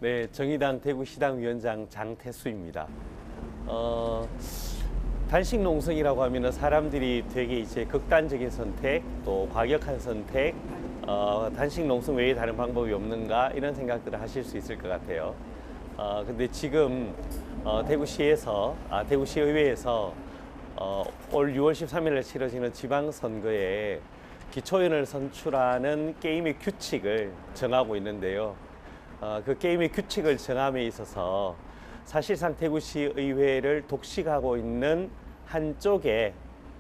네, 정의당 대구시당 위원장 장태수입니다. 단식 농성이라고 하면은 사람들이 되게 이제 극단적인 선택, 또 과격한 선택, 단식 농성 외에 다른 방법이 없는가 이런 생각들을 하실 수 있을 것 같아요. 근데 지금 대구시의회에서 올 6월 13일에 치러지는 지방선거에 기초의원을 선출하는 게임의 규칙을 정하고 있는데요. 그 게임의 규칙을 정함에 있어서 사실상 대구시 의회를 독식하고 있는 한쪽의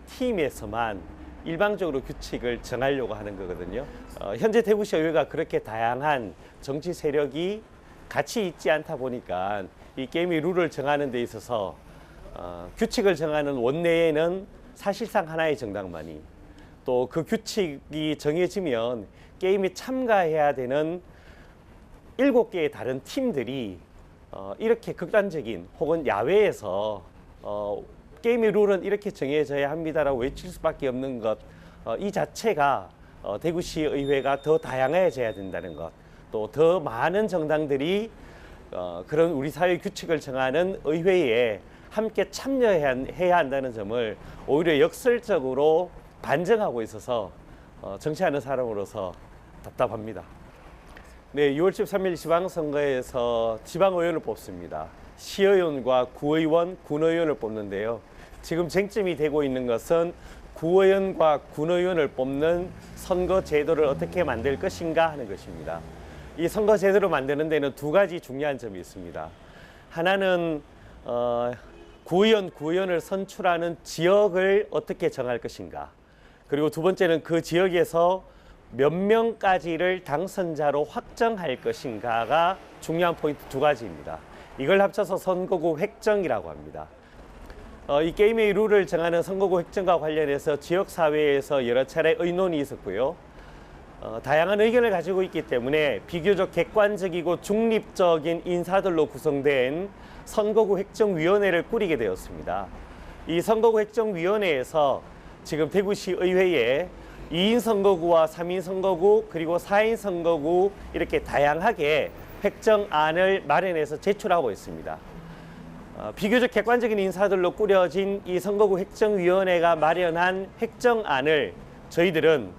팀에서만 일방적으로 규칙을 정하려고 하는 거거든요. 현재 대구시 의회가 그렇게 다양한 정치 세력이 같이 있지 않다 보니까 이 게임의 룰을 정하는 데 있어서 규칙을 정하는 원내에는 사실상 하나의 정당만이, 또 그 규칙이 정해지면 게임에 참가해야 되는 7개의 다른 팀들이 이렇게 극단적인 혹은 야외에서 게임의 룰은 이렇게 정해져야 합니다라고 외칠 수밖에 없는 것, 이 자체가 대구시 의회가 더 다양해져야 된다는 것, 또 더 많은 정당들이 그런 우리 사회 규칙을 정하는 의회에 함께 참여해야 한다는 점을 오히려 역설적으로 반증하고 있어서 정치하는 사람으로서 답답합니다. 네, 6월 13일 지방선거에서 지방의원을 뽑습니다. 시의원과 구의원, 군의원을 뽑는데요. 지금 쟁점이 되고 있는 것은 구의원과 군의원을 뽑는 선거 제도를 어떻게 만들 것인가 하는 것입니다. 이 선거 제도를 만드는 데는 두 가지 중요한 점이 있습니다. 하나는 구의원, 구의원을 선출하는 지역을 어떻게 정할 것인가. 그리고 두 번째는 그 지역에서 몇 명까지를 당선자로 확정할 것인가가 중요한 포인트 두 가지입니다. 이걸 합쳐서 선거구 획정이라고 합니다. 이 게임의 룰을 정하는 선거구 획정과 관련해서 지역사회에서 여러 차례 의논이 있었고요. 다양한 의견을 가지고 있기 때문에 비교적 객관적이고 중립적인 인사들로 구성된 선거구 획정위원회를 꾸리게 되었습니다. 이 선거구 획정위원회에서 지금 대구시 의회에 2인 선거구와 3인 선거구 그리고 4인 선거구 이렇게 다양하게 획정안을 마련해서 제출하고 있습니다. 비교적 객관적인 인사들로 꾸려진 이 선거구 획정위원회가 마련한 획정안을 저희들은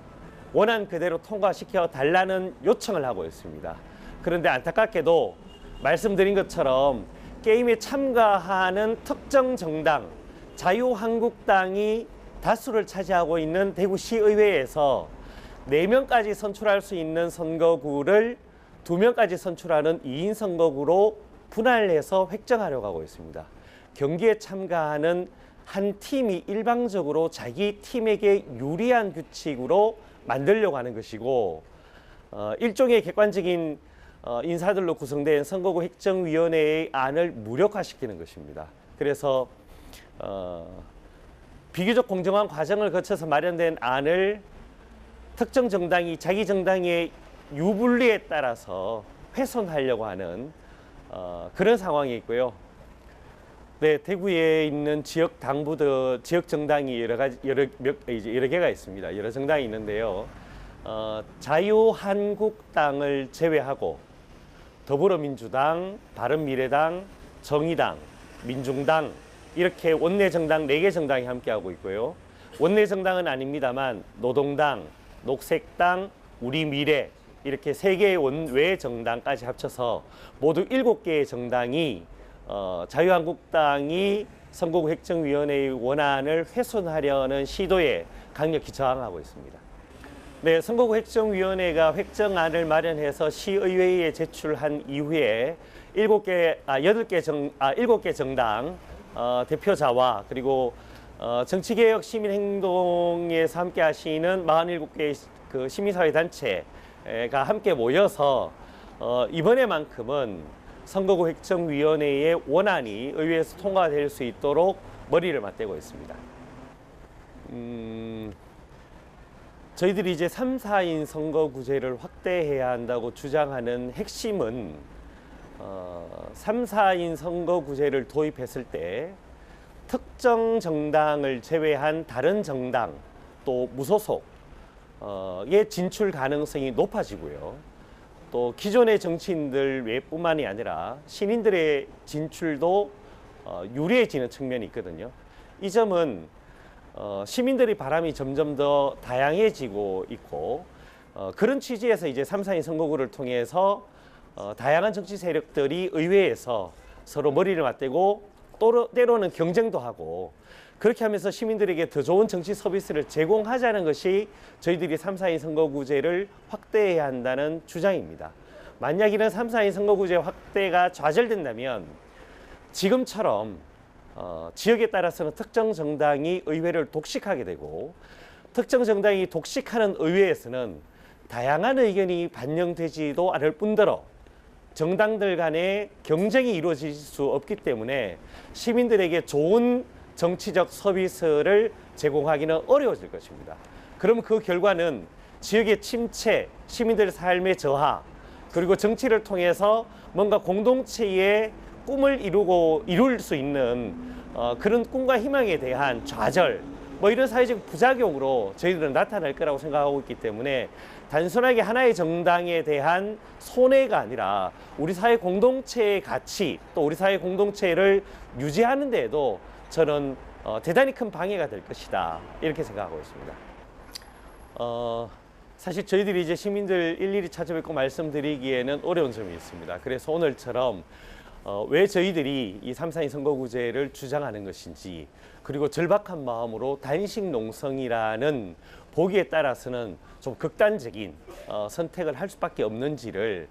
원안 그대로 통과시켜 달라는 요청을 하고 있습니다. 그런데 안타깝게도 말씀드린 것처럼 게임에 참가하는 특정 정당, 자유한국당이 다수를 차지하고 있는 대구시의회에서 4명까지 선출할 수 있는 선거구를 2명까지 선출하는 2인 선거구로 분할해서 획정하려고 하고 있습니다. 경기에 참가하는 한 팀이 일방적으로 자기 팀에게 유리한 규칙으로 만들려고 하는 것이고, 일종의 객관적인 인사들로 구성된 선거구 획정위원회의 안을 무력화시키는 것입니다. 그래서 비교적 공정한 과정을 거쳐서 마련된 안을 특정 정당이 자기 정당의 유불리에 따라서 훼손하려고 하는 그런 상황이 있고요. 네, 대구에 있는 지역 당부들, 지역 정당이 여러 개가 있습니다. 여러 정당이 있는데요. 자유한국당을 제외하고 더불어민주당, 바른미래당, 정의당, 민중당 이렇게 원내 정당 4개 정당이 함께하고 있고요. 원내 정당은 아닙니다만 노동당, 녹색당, 우리미래 이렇게 3개의 원외 정당까지 합쳐서 모두 7개의 정당이 자유한국당이 선거구 획정위원회의 원안을 훼손하려는 시도에 강력히 저항하고 있습니다. 네, 선거구 획정위원회가 획정안을 마련해서 시의회에 제출한 이후에 7개 정당 대표자와 그리고 정치개혁 시민행동에서 함께 하시는 47개의 그 시민사회 단체가 함께 모여서 이번에만큼은 선거구 획정위원회의 원안이 의회에서 통과될 수 있도록 머리를 맞대고 있습니다. 저희들이 이제 3, 4인 선거구제를 확대해야 한다고 주장하는 핵심은 3, 4인 선거구제를 도입했을 때 특정 정당을 제외한 다른 정당 또 무소속의 진출 가능성이 높아지고요. 또 기존의 정치인들 외뿐만이 아니라 신인들의 진출도 유리해지는 측면이 있거든요. 이 점은 시민들의 바람이 점점 더 다양해지고 있고 그런 취지에서 이제 3.4인 선거구를 통해서 다양한 정치 세력들이 의회에서 서로 머리를 맞대고 때로는 경쟁도 하고 그렇게 하면서 시민들에게 더 좋은 정치 서비스를 제공하자는 것이 저희들이 3.4인 선거구제를 확대해야 한다는 주장입니다. 만약 이런 3.4인 선거구제 확대가 좌절된다면 지금처럼 지역에 따라서는 특정 정당이 의회를 독식하게 되고 특정 정당이 독식하는 의회에서는 다양한 의견이 반영되지도 않을 뿐더러 정당들 간의 경쟁이 이루어질 수 없기 때문에 시민들에게 좋은 정치적 서비스를 제공하기는 어려워질 것입니다. 그럼 그 결과는 지역의 침체, 시민들의 삶의 저하, 그리고 정치를 통해서 뭔가 공동체의 꿈을 이룰 수 있는 그런 꿈과 희망에 대한 좌절, 뭐 이런 사회적 부작용으로 저희들은 나타날 거라고 생각하고 있기 때문에 단순하게 하나의 정당에 대한 손해가 아니라 우리 사회 공동체의 가치, 또 우리 사회 공동체를 유지하는 데에도 저는 대단히 큰 방해가 될 것이다, 이렇게 생각하고 있습니다. 사실 저희들이 이제 시민들 일일이 찾아뵙고 말씀드리기에는 어려운 점이 있습니다. 그래서 오늘처럼 왜 저희들이 이 3.4인 선거구제를 주장하는 것인지, 그리고 절박한 마음으로 단식 농성이라는 보기에 따라서는 좀 극단적인 선택을 할 수밖에 없는지를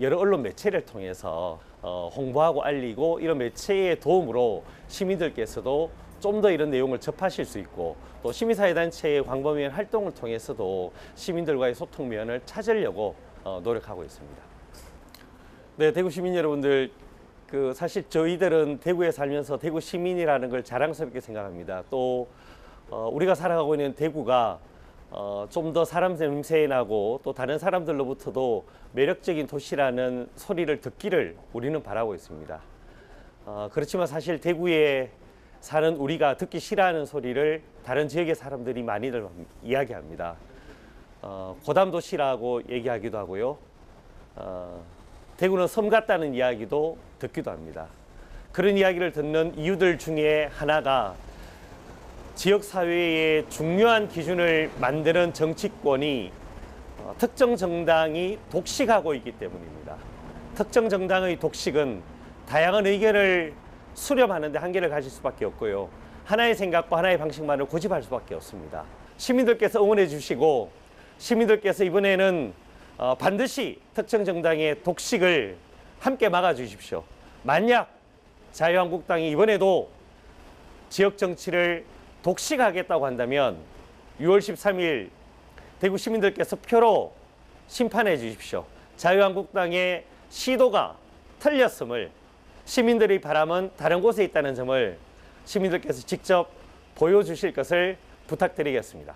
여러 언론 매체를 통해서 홍보하고 알리고, 이런 매체의 도움으로 시민들께서도 좀 더 이런 내용을 접하실 수 있고, 또 시민사회단체의 광범위한 활동을 통해서도 시민들과의 소통면을 찾으려고 노력하고 있습니다. 네, 대구 시민 여러분들, 사실 저희들은 대구에 살면서 대구 시민이라는 걸 자랑스럽게 생각합니다. 또 우리가 살아가고 있는 대구가 좀 더 사람 냄새 나고 또 다른 사람들로부터도 매력적인 도시라는 소리를 듣기를 우리는 바라고 있습니다. 그렇지만 사실 대구에 사는 우리가 듣기 싫어하는 소리를 다른 지역의 사람들이 많이들 이야기합니다. 고담도시라고 얘기하기도 하고요. 대구는 섬 같다는 이야기도 듣기도 합니다. 그런 이야기를 듣는 이유들 중에 하나가 지역사회의 중요한 기준을 만드는 정치권이 특정 정당이 독식하고 있기 때문입니다. 특정 정당의 독식은 다양한 의견을 수렴하는 데 한계를 가질 수밖에 없고요. 하나의 생각과 하나의 방식만을 고집할 수밖에 없습니다. 시민들께서 응원해 주시고, 시민들께서 이번에는 반드시 특정 정당의 독식을 함께 막아주십시오. 만약 자유한국당이 이번에도 지역 정치를 독식하겠다고 한다면 6월 13일 대구 시민들께서 표로 심판해 주십시오. 자유한국당의 시도가 틀렸음을, 시민들의 바람은 다른 곳에 있다는 점을 시민들께서 직접 보여주실 것을 부탁드리겠습니다.